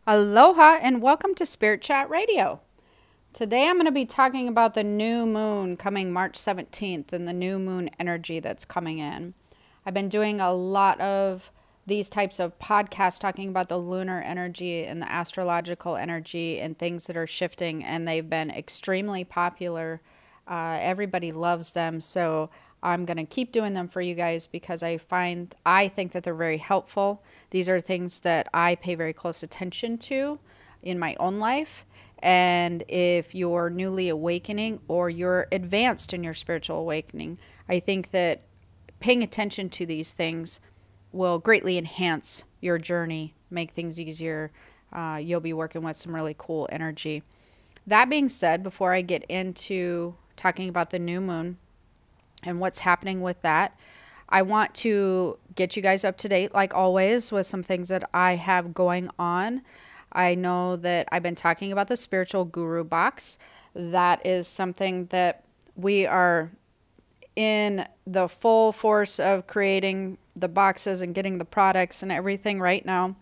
Aloha and welcome to Spirit Chat Radio. Today I'm going to be talking about the new moon coming March 17th and the new moon energy that's coming in. I've been doing a lot of these types of podcasts talking about the lunar energy and the astrological energy and things that are shifting, and they've been extremely popular. Everybody loves them, so I'm going to keep doing them for you guys because I think that they're very helpful. These are things that I pay very close attention to in my own life. And if you're newly awakening or you're advanced in your spiritual awakening, I think that paying attention to these things will greatly enhance your journey, make things easier. You'll be working with some really cool energy. That being said, before I get into talking about the new moon and what's happening with that, I want to get you guys up to date, like always, with some things that I have going on. I know that I've been talking about the Spiritual Guru box. That is something that we are in the full force of creating the boxes and getting the products and everything right now.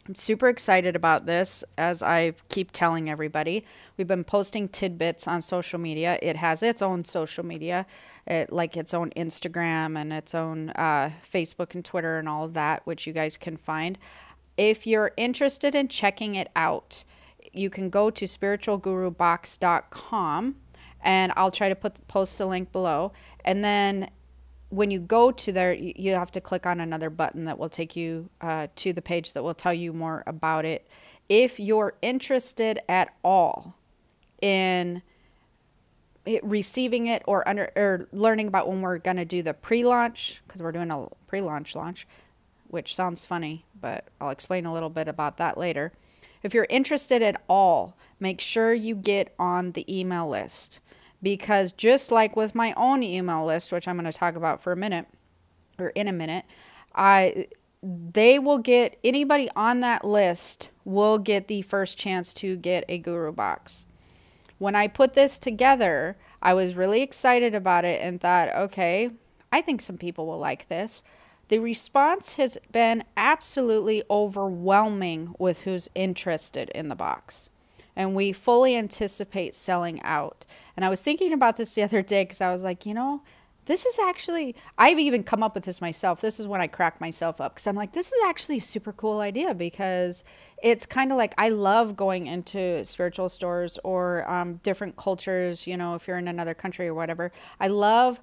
I'm super excited about this, as I keep telling everybody. We've been posting tidbits on social media. It has its own social media, like its own Instagram and its own Facebook and Twitter and all of that, which you guys can find. If you're interested in checking it out, you can go to spiritualgurubox.com, and I'll try to post the link below. And then when you go to there, you have to click on another button that will take you to the page that will tell you more about it. If you're interested at all in receiving it or learning about when we're going to do the pre-launch, because we're doing a pre-launch launch, which sounds funny, but I'll explain a little bit about that later. If you're interested at all, make sure you get on the email list. Because just like with my own email list, which I'm going to talk about for a minute, or in a minute, they will get, anybody on that list will get the first chance to get a Guru box. When I put this together, I was really excited about it and thought, okay, I think some people will like this. The response has been absolutely overwhelming with who's interested in the box. And we fully anticipate selling out. And I was thinking about this the other day because I was like, this is actually, I've even come up with this myself. This is when I crack myself up because I'm like, this is actually a super cool idea, because it's kind of like, I love going into spiritual stores or different cultures, if you're in another country or whatever. I love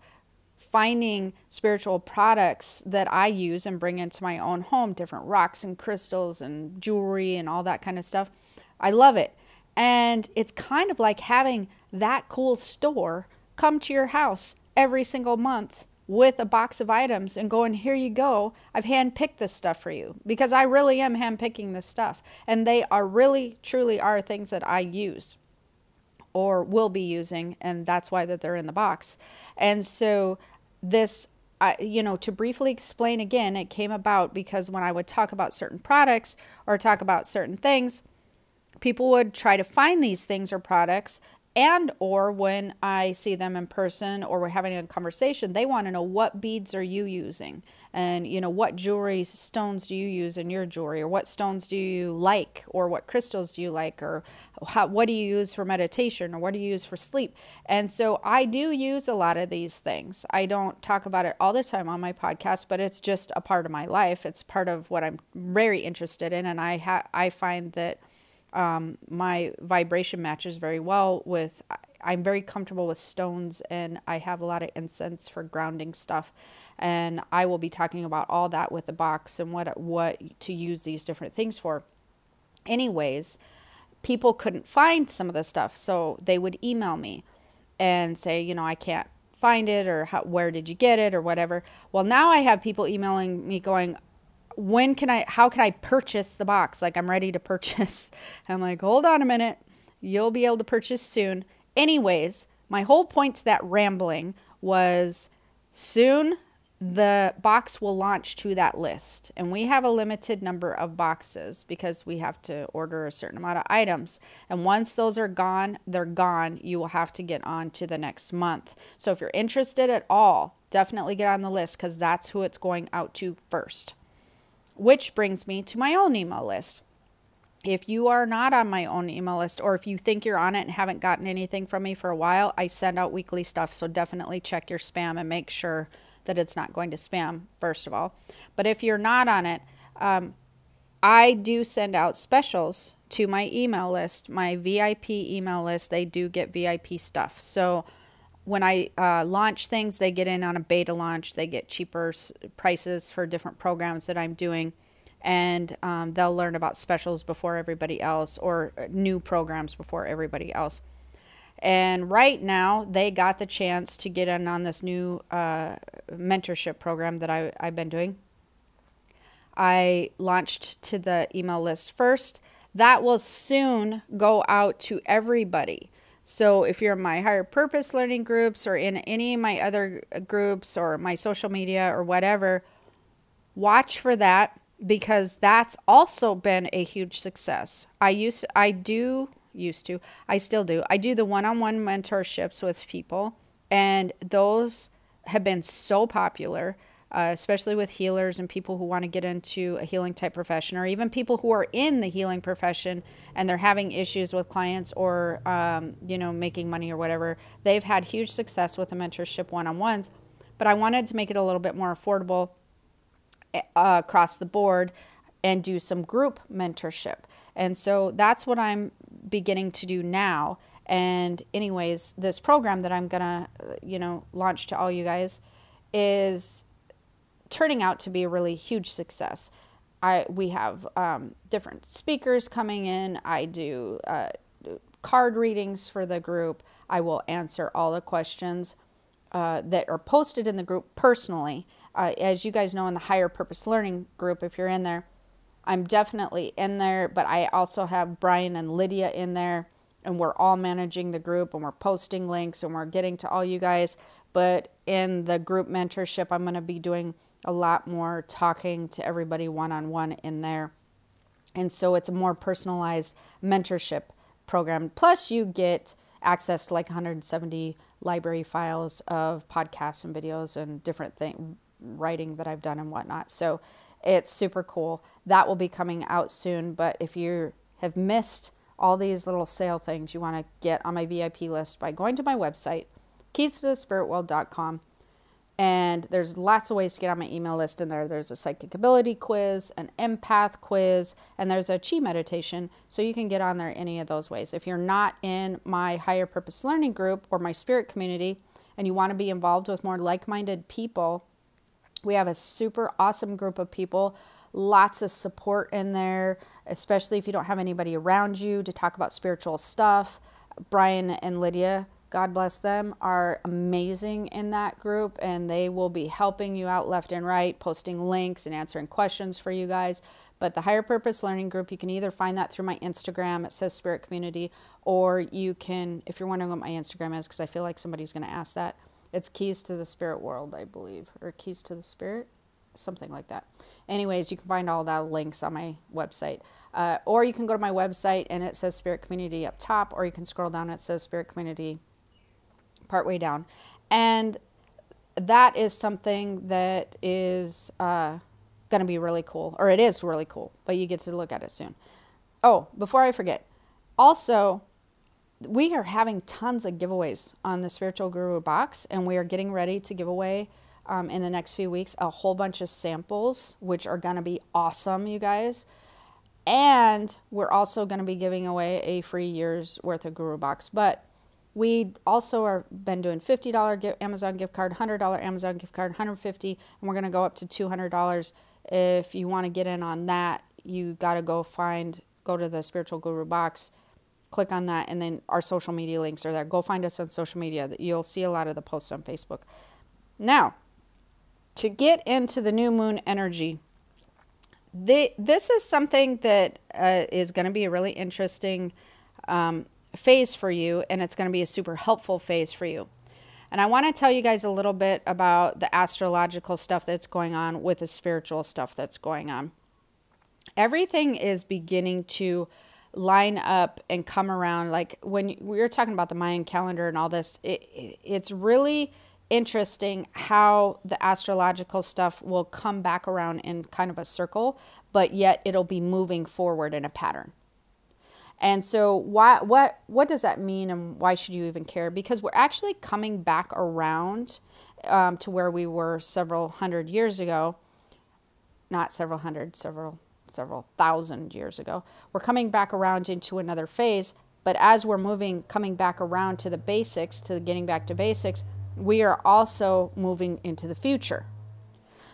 finding spiritual products that I use and bring into my own home, different rocks and crystals and jewelry and all that kind of stuff. I love it. And it's kind of like having that cool store come to your house every single month with a box of items and going, here you go. I've handpicked this stuff for you, because I really am handpicking this stuff. And they are really, truly are things that I use or will be using. And that's why that they're in the box. And so this, to briefly explain again, it came about because when I would talk about certain products or talk about certain things, people would try to find these things or products, and or when I see them in person or we're having a conversation, they want to know, what beads are you using? And, what jewelry stones do you use in your jewelry? Or what stones do you like? Or what crystals do you like? Or what do you use for meditation? Or what do you use for sleep? And so I do use a lot of these things. I don't talk about it all the time on my podcast, but it's just a part of my life. It's part of what I'm very interested in. And I find that my vibration matches very well with, I'm very comfortable with stones, and I have a lot of incense for grounding stuff. And I will be talking about all that with the box and what to use these different things for. Anyways, people couldn't find some of the stuff, so they would email me and say, I can't find it, or where did you get it, or whatever. Well, now I have people emailing me going, how can I purchase the box? Like, I'm ready to purchase. And I'm like, hold on a minute. You'll be able to purchase soon. Anyways, my whole point to that rambling was, soon the box will launch to that list. And we have a limited number of boxes because we have to order a certain amount of items. And once those are gone, they're gone. You will have to get on to the next month. So if you're interested at all, definitely get on the list, because that's who it's going out to first. Which brings me to my own email list. If you are not on my own email list, or if you think you're on it and haven't gotten anything from me for a while, I send out weekly stuff. So definitely check your spam and make sure that it's not going to spam, first of all. But if you're not on it, I do send out specials to my email list, my VIP email list. They do get VIP stuff. So when I launch things, they get in on a beta launch. They get cheaper prices for different programs that I'm doing. And they'll learn about specials before everybody else, or new programs before everybody else. And right now, they got the chance to get in on this new mentorship program that I've been doing. I launched to the email list first. That will soon go out to everybody. So if you're in my higher purpose learning groups, or in any of my other groups, or my social media or whatever, watch for that, because that's also been a huge success. I still do. I do the one-on-one mentorships with people, and those have been so popular, especially with healers and people who want to get into a healing type profession, or even people who are in the healing profession and they're having issues with clients, or making money or whatever. They've had huge success with the mentorship one-on-ones, but I wanted to make it a little bit more affordable across the board and do some group mentorship. And so that's what I'm beginning to do now. And anyways, this program that I'm gonna launch to all you guys is turning out to be a really huge success. We have different speakers coming in. I do card readings for the group. I will answer all the questions that are posted in the group personally. As you guys know, in the higher purpose learning group, if you're in there, I'm definitely in there, but I also have Brian and Lydia in there, and we're all managing the group, and we're posting links, and we're getting to all you guys. But in the group mentorship, I'm going to be doing a lot more talking to everybody one-on-one in there. And so it's a more personalized mentorship program. Plus you get access to like 170 library files of podcasts and videos and different writing that I've done and whatnot. So it's super cool. That will be coming out soon. But if you have missed all these little sale things, you want to get on my VIP list by going to my website, keys-to-the-spirit-world.com. And there's lots of ways to get on my email list in there. There's a psychic ability quiz, an empath quiz, and there's a chi meditation. So you can get on there any of those ways. If you're not in my higher purpose learning group or my spirit community, and you want to be involved with more like-minded people, we have a super awesome group of people, lots of support in there, especially if you don't have anybody around you to talk about spiritual stuff. Brian and Lydia, God bless them, are amazing in that group, and they will be helping you out left and right, posting links and answering questions for you guys. But the Higher Purpose Learning Group, you can either find that through my Instagram, it says Spirit Community, or you can, if you're wondering what my Instagram is, because I feel like somebody's going to ask that, it's Keys to the Spirit World, I believe, or Keys to the Spirit, something like that. Anyways, you can find all that links on my website. Or you can go to my website and it says Spirit Community up top, or you can scroll down and it says Spirit Community partway down. And that is something that is going to be really cool, or it is really cool, but you get to look at it soon. Oh, before I forget, also, we are having tons of giveaways on the Spiritual Guru box, and we are getting ready to give away in the next few weeks a whole bunch of samples, which are going to be awesome, you guys. And we're also going to be giving away a free year's worth of Guru box. But we also are been doing $50 Amazon gift card, $100 Amazon gift card, $150, and we're going to go up to $200. If you want to get in on that, you got to go to the Spiritual Guru box, click on that, and then our social media links are there. Go find us on social media. You'll see a lot of the posts on Facebook. Now, to get into the new moon energy, this is something that is going to be a really interesting phase for you, and it's going to be a super helpful phase for you. And I want to tell you guys a little bit about the astrological stuff that's going on with the spiritual stuff that's going on. Everything is beginning to line up and come around. Like when we were talking about the Mayan calendar and all this, it's really interesting how the astrological stuff will come back around in kind of a circle, but yet it'll be moving forward in a pattern. And so what does that mean, and why should you even care? Because we're actually coming back around to where we were several hundred years ago. Not several hundred, several thousand years ago. We're coming back around into another phase, but as we're coming back around to the basics, to getting back to basics, we are also moving into the future.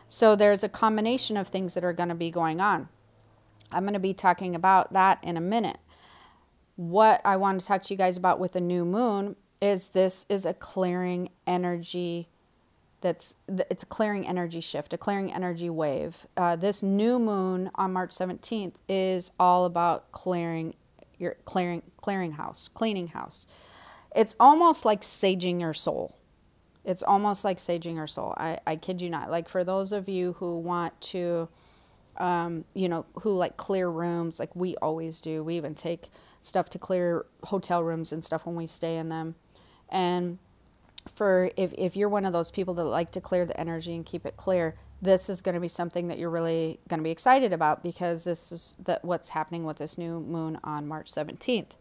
So there's a combination of things that are going to be going on. I'm going to be talking about that in a minute. What I want to talk to you guys about with the new moon is this is a clearing energy. It's a clearing energy shift, a clearing energy wave. This new moon on March 17th is all about clearing house, cleaning house. It's almost like saging your soul. It's almost like saging your soul. I kid you not. Like for those of you who want to, who like clear rooms, like we always do. We even take stuff to clear hotel rooms and stuff when we stay in them. And for if you're one of those people that like to clear the energy and keep it clear, this is going to be something that you're really going to be excited about, because this is what's happening with this new moon on March 17th.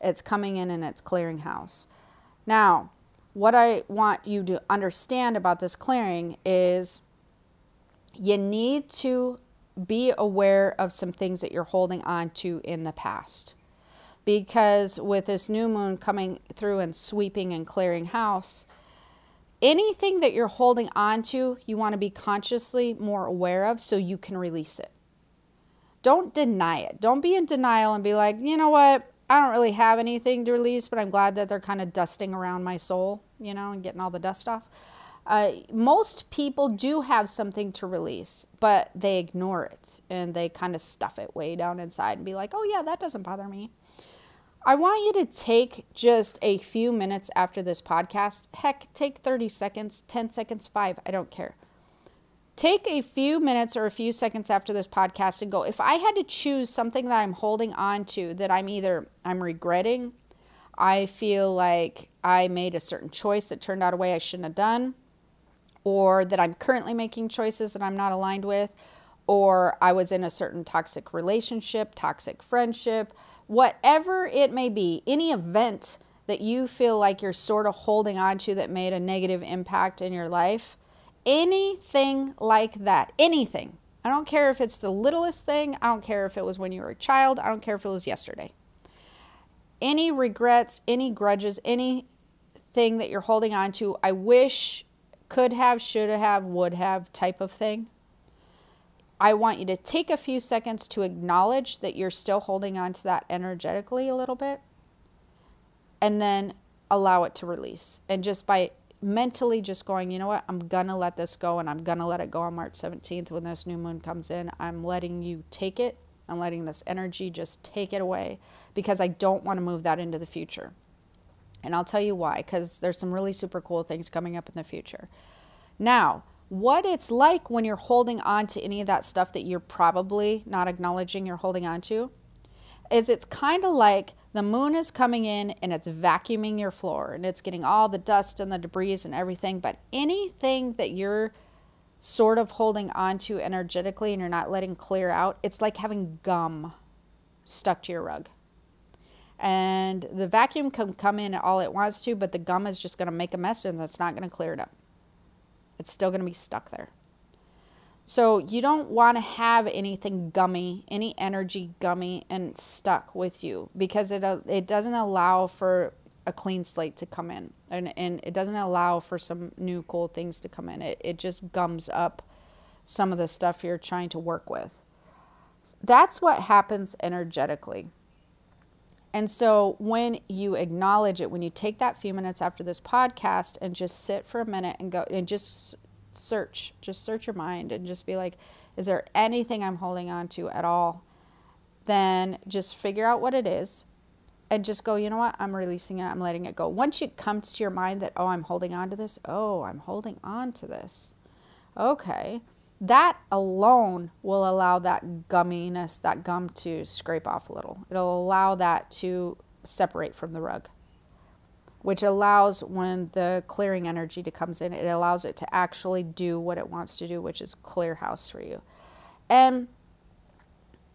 It's coming in and it's clearing house. Now, what I want you to understand about this clearing is you need to be aware of some things that you're holding on to in the past. Because with this new moon coming through and sweeping and clearing house, anything that you're holding on to, you want to be consciously more aware of so you can release it. Don't deny it. Don't be in denial and be like, you know what, I don't really have anything to release, but I'm glad that they're kind of dusting around my soul, and getting all the dust off. Most people do have something to release, but they ignore it and they kind of stuff it way down inside and be like, oh yeah, that doesn't bother me. I want you to take just a few minutes after this podcast. Heck, take 30 seconds, 10 seconds, 5, I don't care. Take a few minutes or a few seconds after this podcast and go, if I had to choose something that I'm holding on to that I'm regretting, I feel like I made a certain choice that turned out a way I shouldn't have done, or that I'm currently making choices that I'm not aligned with, or I was in a certain toxic relationship, toxic friendship, whatever it may be, any event that you feel like you're sort of holding on to that made a negative impact in your life, anything like that, anything. I don't care if it's the littlest thing. I don't care if it was when you were a child. I don't care if it was yesterday. Any regrets, any grudges, anything that you're holding on to, I wish, could have, should have, would have type of thing. I want you to take a few seconds to acknowledge that you're still holding on to that energetically a little bit, and then allow it to release. And just by mentally just going, you know what, I'm going to let this go, and I'm going to let it go on March 17th when this new moon comes in. I'm letting you take it. I'm letting this energy just take it away, because I don't want to move that into the future. And I'll tell you why, because there's some really super cool things coming up in the future. Now, what it's like when you're holding on to any of that stuff that you're probably not acknowledging you're holding on to, is it's kind of like the moon is coming in and it's vacuuming your floor and it's getting all the dust and the debris and everything. But anything that you're sort of holding on to energetically and you're not letting clear out, it's like having gum stuck to your rug. And the vacuum can come in all it wants to, but the gum is just going to make a mess and it's not going to clear it up. It's still going to be stuck there. So you don't want to have anything gummy, any energy gummy and stuck with you, because it doesn't allow for a clean slate to come in, and it doesn't allow for some new cool things to come in. It just gums up some of the stuff you're trying to work with. That's what happens energetically. And so when you acknowledge it, when you take that few minutes after this podcast and just sit for a minute and go and just search your mind and just be like, is there anything I'm holding on to at all? Then just figure out what it is and just go, you know what? I'm releasing it. I'm letting it go. Once it comes to your mind that, oh, I'm holding on to this. Oh, I'm holding on to this. Okay. That alone will allow that gumminess, that gum to scrape off a little. It'll allow that to separate from the rug, which allows when the clearing energy comes in, it allows it to actually do what it wants to do, which is clear house for you. And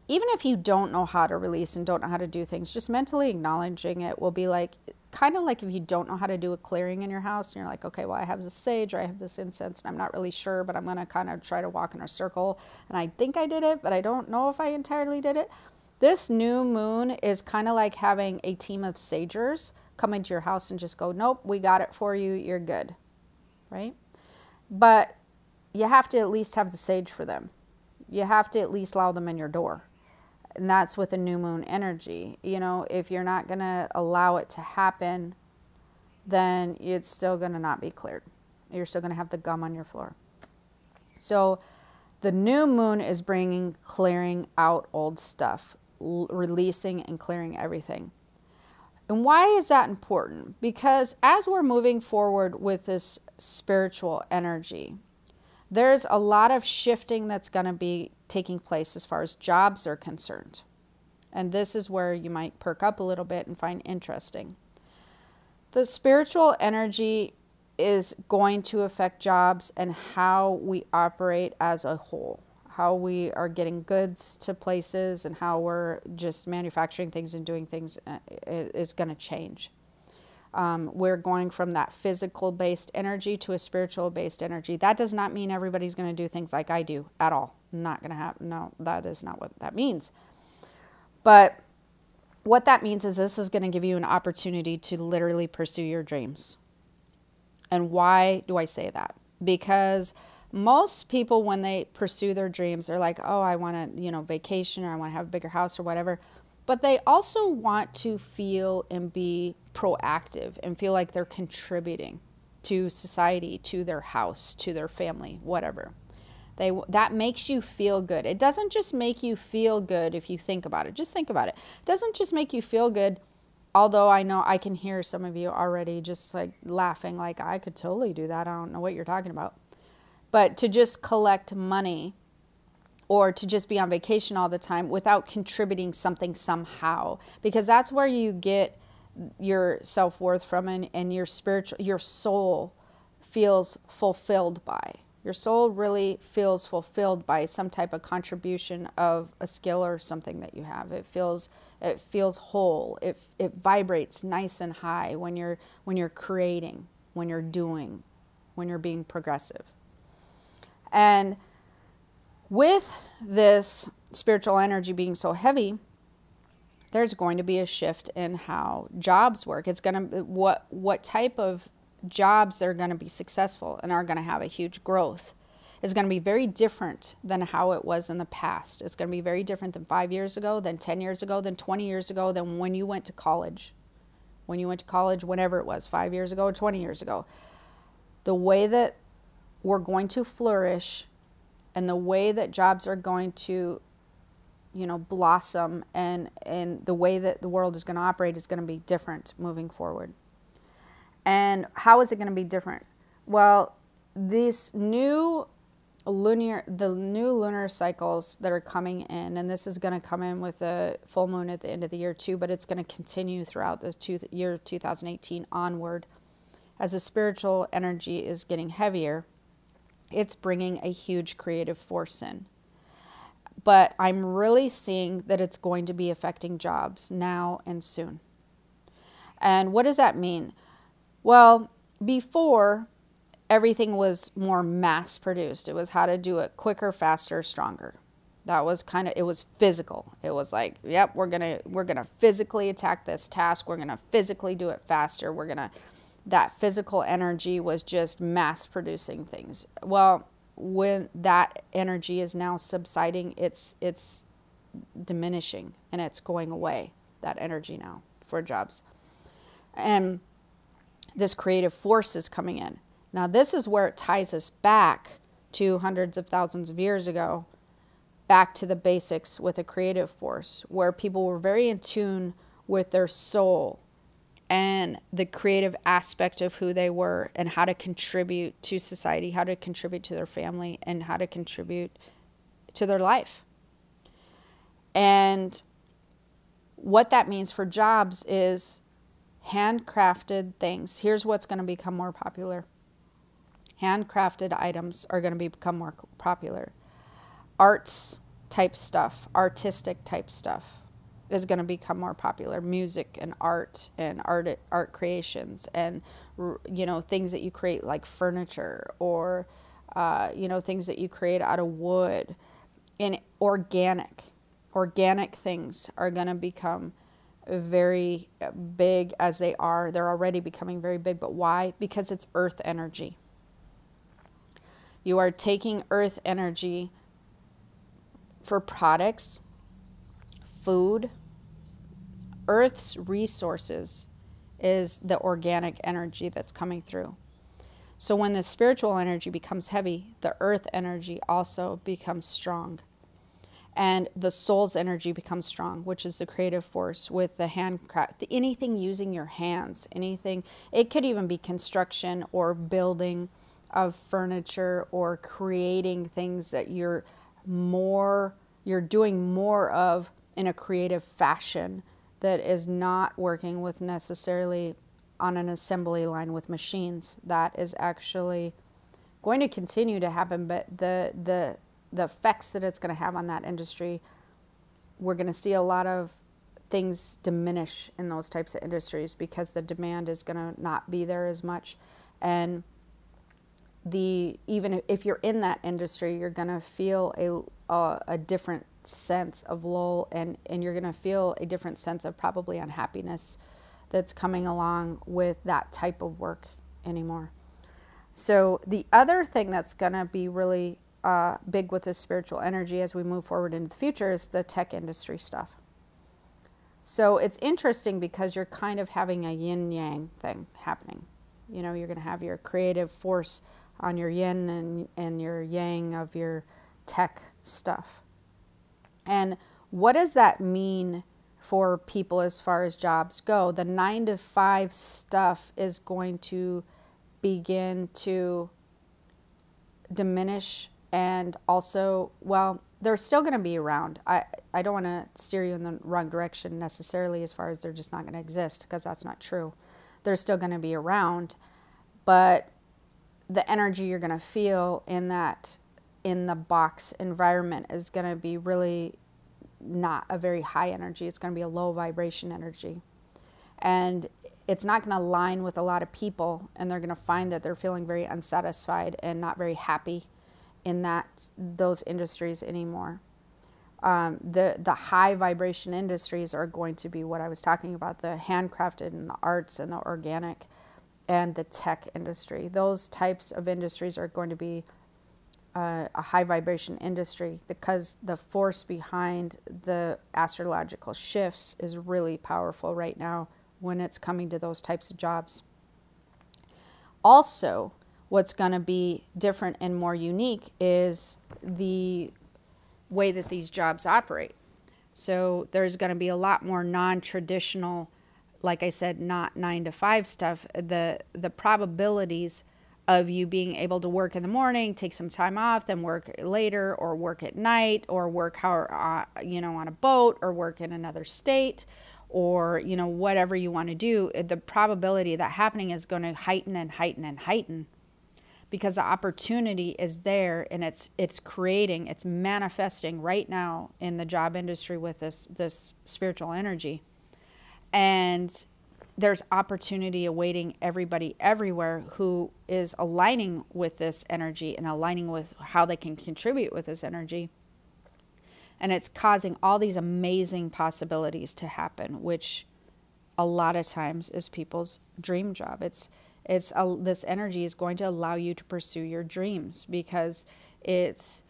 even if you don't know how to release and don't know how to do things, just mentally acknowledging it will be like, kind of like if you don't know how to do a clearing in your house and you're like, okay, well, I have this sage or I have this incense and I'm not really sure, but I'm going to kind of try to walk in a circle. And I think I did it, but I don't know if I entirely did it. This new moon is kind of like having a team of sagers come into your house and just go, nope, we got it for you. You're good. Right? But you have to at least have the sage for them. You have to at least allow them in your door. And that's with a new moon energy. You know, if you're not going to allow it to happen, then it's still going to not be cleared. You're still going to have the gum on your floor. So the new moon is bringing clearing out old stuff, releasing and clearing everything. And why is that important? Because as we're moving forward with this spiritual energy, there's a lot of shifting that's going to be taking place as far as jobs are concerned. And this is where you might perk up a little bit and find interesting. The spiritual energy is going to affect jobs and how we operate as a whole, how we are getting goods to places and how we're just manufacturing things and doing things is going to change. We're going from that physical-based energy to a spiritual-based energy. That does not mean everybody's going to do things like I do at all. Not going to happen. No, that is not what that means. But what that means is this is going to give you an opportunity to literally pursue your dreams. And why do I say that? Because most people, when they pursue their dreams, they're like, oh, I want to, vacation, or I want to have a bigger house or whatever. But they also want to feel and be proactive and feel like they're contributing to society, to their house, to their family, whatever. That makes you feel good. It doesn't just make you feel good if you think about it. Just think about it. It doesn't just make you feel good, although I know I can hear some of you already just like laughing like, I could totally do that. I don't know what you're talking about. But to just collect money or to just be on vacation all the time without contributing something somehow, because that's where you get your self-worth from, and your soul feels fulfilled by. Your soul really feels fulfilled by some type of contribution of a skill or something that you have. It feels whole. It vibrates nice and high when you're creating, when you're doing, when you're being progressive. And with this spiritual energy being so heavy, there's going to be a shift in how jobs work. It's going to, what type of jobs are going to be successful and are going to have a huge growth is going to be very different than how it was in the past. It's going to be very different than 5 years ago, than 10 years ago, than 20 years ago, than when you went to college. When you went to college, whenever it was, 5 years ago or 20 years ago. The way that we're going to flourish and the way that jobs are going to, blossom and the way that the world is going to operate is going to be different moving forward. And how is it going to be different? Well, the new lunar cycles that are coming in, and this is going to come in with a full moon at the end of the year too, but it's going to continue throughout the year 2018 onward. As the spiritual energy is getting heavier, it's bringing a huge creative force in. But I'm really seeing that it's going to be affecting jobs now and soon. And what does that mean? Well, before, everything was more mass produced. It was how to do it quicker, faster, stronger. That was it was physical. It was like, yep, we're gonna physically attack this task. We're gonna physically do it faster. That physical energy was just mass producing things. Well, when that energy is now subsiding, it's diminishing and it's going away, that energy now for jobs. And this creative force is coming in. Now, this is where it ties us back to hundreds of thousands of years ago, back to the basics with a creative force, where people were very in tune with their soul and the creative aspect of who they were and how to contribute to society, how to contribute to their family, and how to contribute to their life. And what that means for jobs is handcrafted things. Here's what's going to become more popular. Handcrafted items are going to become more popular. Arts type stuff, artistic type stuff is going to become more popular. Music and art creations, and things that you create like furniture, or things that you create out of wood. And organic things are going to become very big, as they're already becoming very big. But why? Because it's earth energy. You are taking earth energy for products, food. Earth's resources is the organic energy that's coming through. So when the spiritual energy becomes heavy, the earth energy also becomes strong. And the soul's energy becomes strong, which is the creative force with the handcraft. Anything using your hands, anything. It could even be construction or building of furniture, or creating things that you're doing more of in a creative fashion, that is not working with necessarily on an assembly line with machines. That is actually going to continue to happen, but the effects that it's going to have on that industry, we're going to see a lot of things diminish in those types of industries, because the demand is going to not be there as much. And even if you're in that industry, you're going to feel a different sense of lull, and you're going to feel a different sense of probably unhappiness that's coming along with that type of work anymore. So the other thing that's going to be really big with this spiritual energy as we move forward into the future is the tech industry stuff. So it's interesting, because you're kind of having a yin-yang thing happening. You're going to have your creative force on your yin and your yang of your tech stuff. And what does that mean for people as far as jobs go? The 9-to-5 stuff is going to begin to diminish, and also, well, they're still going to be around. I don't want to steer you in the wrong direction necessarily, as far as they're just not going to exist, because that's not true. They're still going to be around, but the energy you're going to feel in the box environment is going to be really not a very high energy. It's going to be a low vibration energy. And it's not going to align with a lot of people, and they're going to find that they're feeling very unsatisfied and not very happy in those industries anymore. The high vibration industries are going to be what I was talking about, the handcrafted and the arts and the organic and the tech industry. Those types of industries are going to be a high vibration industry, because the force behind the astrological shifts is really powerful right now when it's coming to those types of jobs. Also, what's going to be different and more unique is the way that these jobs operate. So there's going to be a lot more non-traditional, like I said, not 9-to-5 stuff. The probabilities of you being able to work in the morning, take some time off, then work later, or work at night, or work on a boat, or work in another state, or whatever you want to do, the probability of that happening is going to heighten and heighten and heighten, because the opportunity is there, and it's manifesting right now in the job industry with this spiritual energy. And there's opportunity awaiting everybody everywhere who is aligning with this energy and aligning with how they can contribute with this energy. And it's causing all these amazing possibilities to happen, which a lot of times is people's dream job. This energy is going to allow you to pursue your dreams, because it's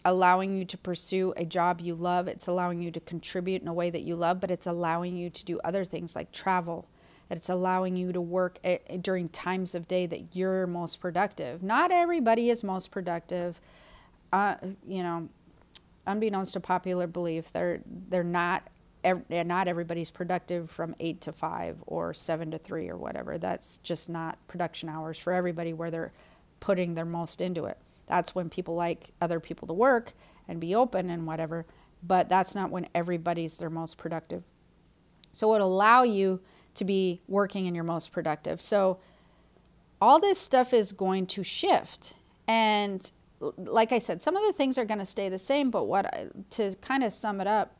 allowing you to pursue a job you love. It's allowing you to contribute in a way that you love, but it's allowing you to do other things like travel. It's allowing you to work during times of day that you're most productive. Not everybody is most productive. Unbeknownst to popular belief, they're not everybody's productive from 8 to 5 or 7 to 3 or whatever. That's just not production hours for everybody where they're putting their most into it. That's when people like other people to work and be open and whatever, but that's not when everybody's their most productive. So it'll allow you to be working in your most productive. So all this stuff is going to shift, and like I said, some of the things are going to stay the same, but to kind of sum it up,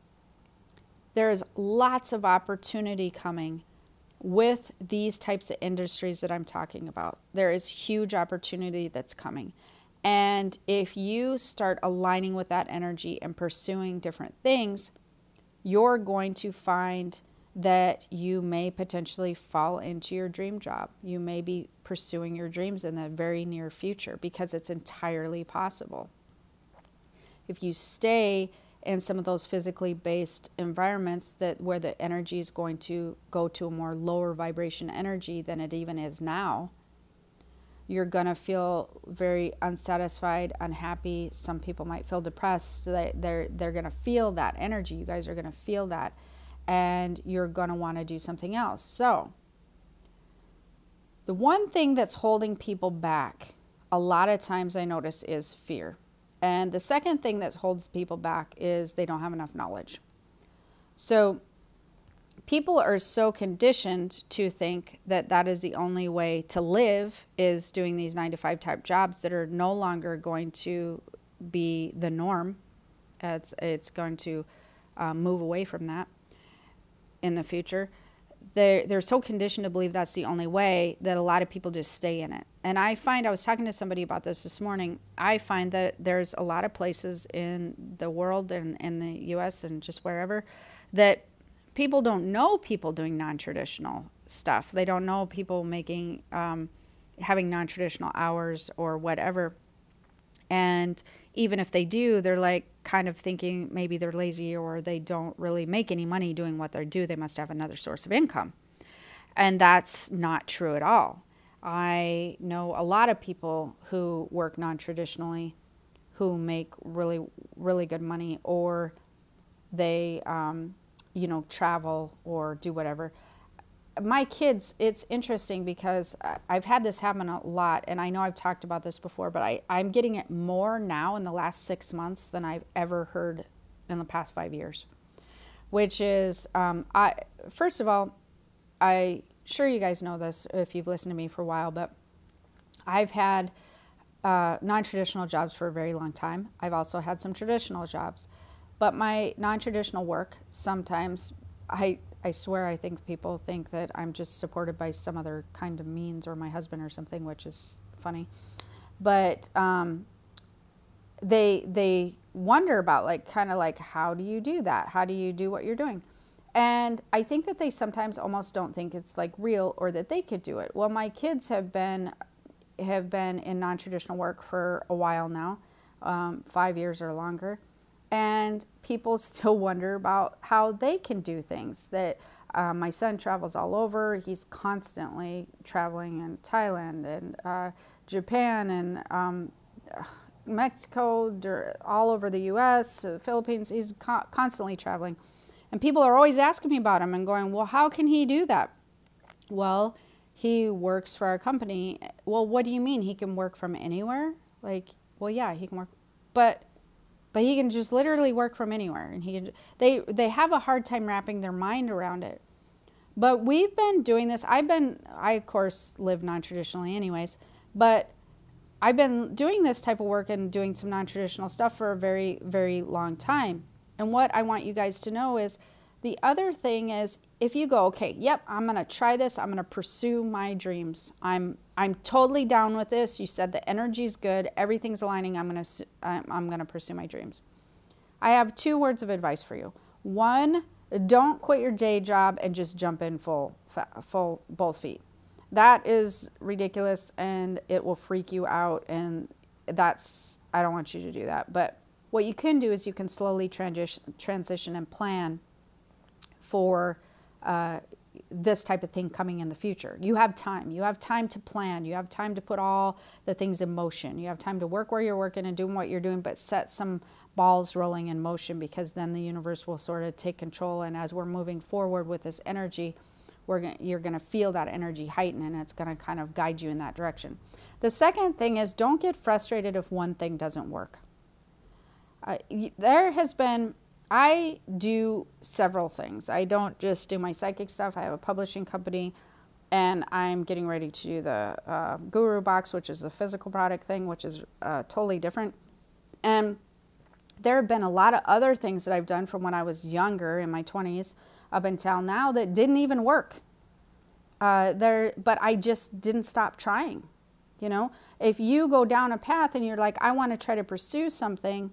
there's lots of opportunity coming with these types of industries that I'm talking about. There is huge opportunity that's coming. And if you start aligning with that energy and pursuing different things, you're going to find that you may potentially fall into your dream job. You may be pursuing your dreams in the very near future, because it's entirely possible. If you stay in some of those physically based environments where the energy is going to go to a more lower vibration energy than it even is now, you're going to feel very unsatisfied, unhappy. Some people might feel depressed. They're going to feel that energy. You guys are going to feel that, and you're going to want to do something else. So the one thing that's holding people back a lot of times, I notice, is fear. And the second thing that holds people back is they don't have enough knowledge. So people are so conditioned to think that that is the only way to live, is doing these 9-to-5 type jobs that are no longer going to be the norm. It's going to move away from that in the future. They're so conditioned to believe that's the only way that a lot of people just stay in it. And I was talking to somebody about this morning. I find that there's a lot of places in the world and in the US and just wherever that people don't know people doing non-traditional stuff. They don't know people making, having non-traditional hours or whatever. And even if they do, they're like kind of thinking maybe they're lazy or they don't really make any money doing what they do. They must have another source of income. And that's not true at all. I know a lot of people who work non-traditionally who make really, really good money, or they, travel or do whatever. My kids, it's interesting because I've had this happen a lot, and I know I've talked about this before, but I'm getting it more now in the last 6 months than I've ever heard in the past 5 years, which is, first of all, I'm sure you guys know this if you've listened to me for a while, but I've had non-traditional jobs for a very long time. I've also had some traditional jobs, but my non-traditional work, sometimes I swear I think people think that I'm just supported by some other kind of means, or my husband or something, which is funny. But they wonder about kind of like, how do you do that? How do you do what you're doing? And I think that they sometimes almost don't think it's like real, or that they could do it. Well, my kids have been in non-traditional work for a while now, 5 years or longer. And people still wonder about how they can do things. That my son travels all over. He's constantly traveling in Thailand and Japan and Mexico, all over the U.S., the Philippines. He's constantly traveling. And people are always asking me about him and going, well, how can he do that? Well, he works for our company. Well, what do you mean? He can work from anywhere? Like, well, yeah, he can work. But he can just literally work from anywhere. And they have a hard time wrapping their mind around it. But we've been doing this. I, of course, live non-traditionally anyways. But I've been doing this type of work and doing some non-traditional stuff for a very, very long time. And what I want you guys to know is, the other thing is, if you go, okay, yep, I'm going to try this. I'm going to pursue my dreams. I'm totally down with this. You said the energy's good. Everything's aligning. I'm going to pursue my dreams. I have 2 words of advice for you. 1, don't quit your day job and just jump in full both feet. That is ridiculous, and it will freak you out. And I don't want you to do that. But what you can do is you can slowly transition and plan for this type of thing coming in the future. You have time. You have time to plan. You have time to put all the things in motion. You have time to work where you're working and doing what you're doing, but set some balls rolling in motion, because then the universe will sort of take control. And as we're moving forward with this energy, you're going to feel that energy heighten, and it's going to kind of guide you in that direction. The second thing is, don't get frustrated if one thing doesn't work. I do several things. I don't just do my psychic stuff. I have a publishing company. And I'm getting ready to do the Guru box, which is a physical product thing, which is totally different. And there have been a lot of other things that I've done from when I was younger in my 20s up until now that didn't even work. But I just didn't stop trying. You know, if you go down a path and you're like, I want to try to pursue something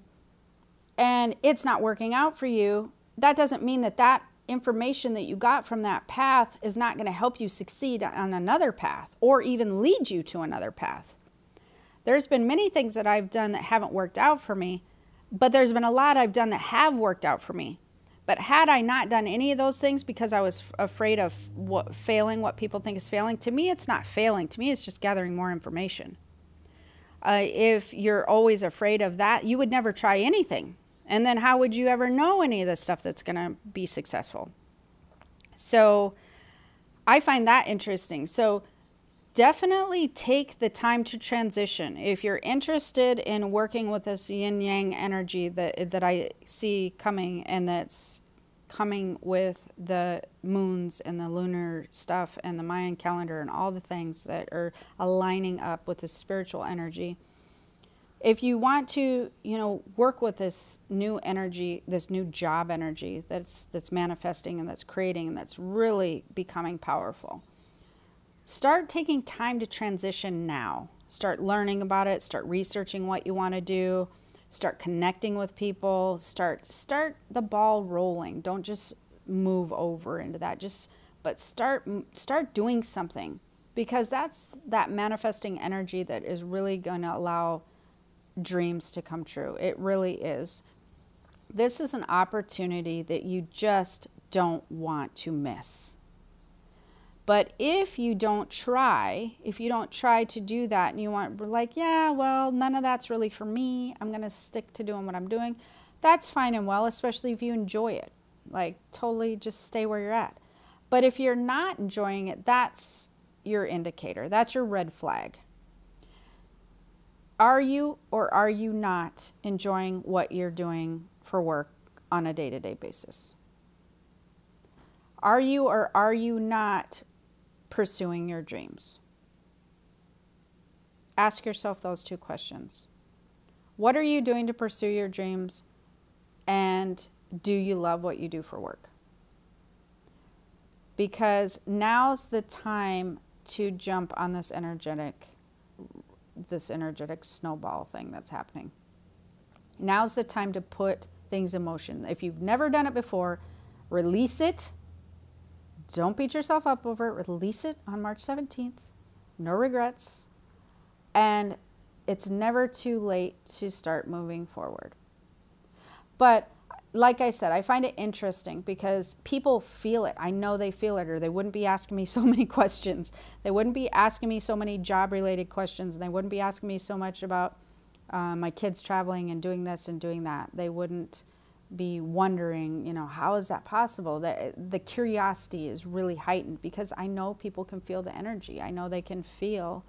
and it's not working out for you, that doesn't mean that that information that you got from that path is not going to help you succeed on another path or even lead you to another path. There's been many things that I've done that haven't worked out for me, but there's been a lot I've done that have worked out for me. But had I not done any of those things because I was afraid of what people think is failing, to me it's not failing. To me it's just gathering more information. If you're always afraid of that, you would never try anything. And then how would you ever know any of the stuff that's going to be successful? So I find that interesting. So definitely take the time to transition. If you're interested in working with this yin-yang energy that I see coming, and that's coming with the moons and the lunar stuff and the Mayan calendar and all the things that are aligning up with the spiritual energy. If you want to, work with this new energy, this new job energy that's manifesting and that's creating and that's really becoming powerful, start taking time to transition now. Start learning about it. Start researching what you want to do. Start connecting with people. Start the ball rolling. Don't just move over into that. But start doing something, because that's that manifesting energy that is really going to allow dreams to come true. It really is. This is an opportunity that you just don't want to miss. But if you don't try to do that and you want, like, yeah, well, none of that's really for me, I'm going to stick to doing what I'm doing, that's fine and well, especially if you enjoy it. Like, totally just stay where you're at. But if you're not enjoying it, that's your indicator. That's your red flag. Are you or are you not enjoying what you're doing for work on a day-to-day basis? Are you or are you not pursuing your dreams? Ask yourself those two questions. What are you doing to pursue your dreams? And do you love what you do for work? Because now's the time to jump on this energetic snowball thing that's happening. Now's the time to put things in motion. If you've never done it before, release it. Don't beat yourself up over it. Release it on March 17th. No regrets. And it's never too late to start moving forward. But like I said, I find it interesting because people feel it. I know they feel it, or they wouldn't be asking me so many questions. They wouldn't be asking me so many job-related questions. And they wouldn't be asking me so much about my kids traveling and doing this and doing that. They wouldn't be wondering, how is that possible? The curiosity is really heightened because I know people can feel the energy. I know they can feel.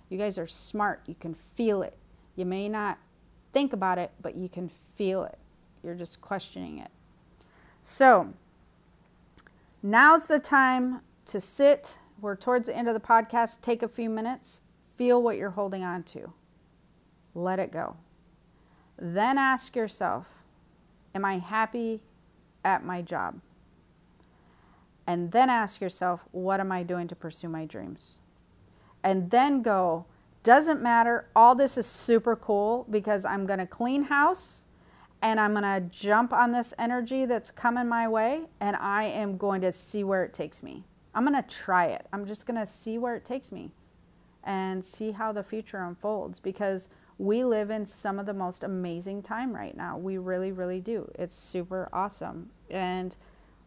You guys are smart. You can feel it. You may not think about it, but you can feel it. You're just questioning it. So now's the time to sit. We're towards the end of the podcast. Take a few minutes. Feel what you're holding on to. Let it go. Then ask yourself, am I happy at my job? And then ask yourself, what am I doing to pursue my dreams? And then go, doesn't matter. All this is super cool because I'm going to clean house. And I'm going to jump on this energy that's coming my way, and I am going to see where it takes me. I'm going to try it. I'm just going to see where it takes me and see how the future unfolds, because we live in some of the most amazing time right now. We really, really do. It's super awesome. And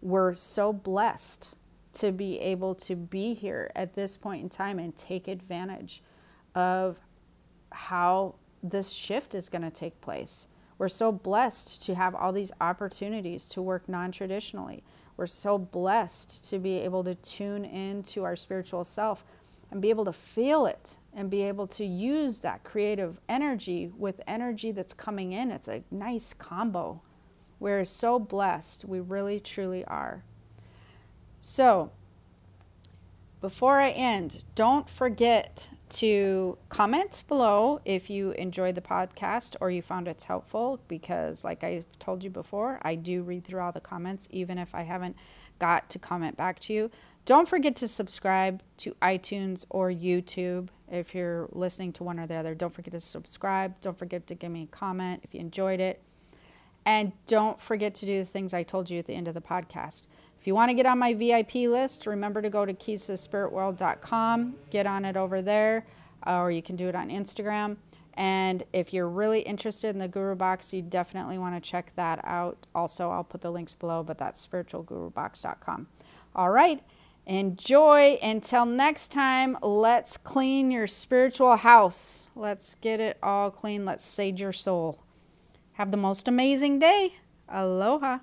we're so blessed to be able to be here at this point in time and take advantage of how this shift is going to take place. We're so blessed to have all these opportunities to work non-traditionally. We're so blessed to be able to tune into our spiritual self and be able to feel it and be able to use that creative energy with energy that's coming in. It's a nice combo. We're so blessed. We really, truly are. So Before I end, don't forget to comment below if you enjoyed the podcast or you found it's helpful, because like I told you before, I do read through all the comments, even if I haven't got to comment back to you. Don't forget to subscribe to iTunes or YouTube if you're listening to one or the other. Don't forget to subscribe. Don't forget to give me a comment if you enjoyed it. And don't forget to do the things I told you at the end of the podcast. If you want to get on my VIP list, remember to go to keys2thespiritworld.com. Get on it over there, or you can do it on Instagram. And if you're really interested in the Guru Box, you definitely want to check that out. Also, I'll put the links below, but that's spiritualgurubox.com. All right. Enjoy. Until next time, let's clean your spiritual house. Let's get it all clean. Let's sage your soul. Have the most amazing day. Aloha.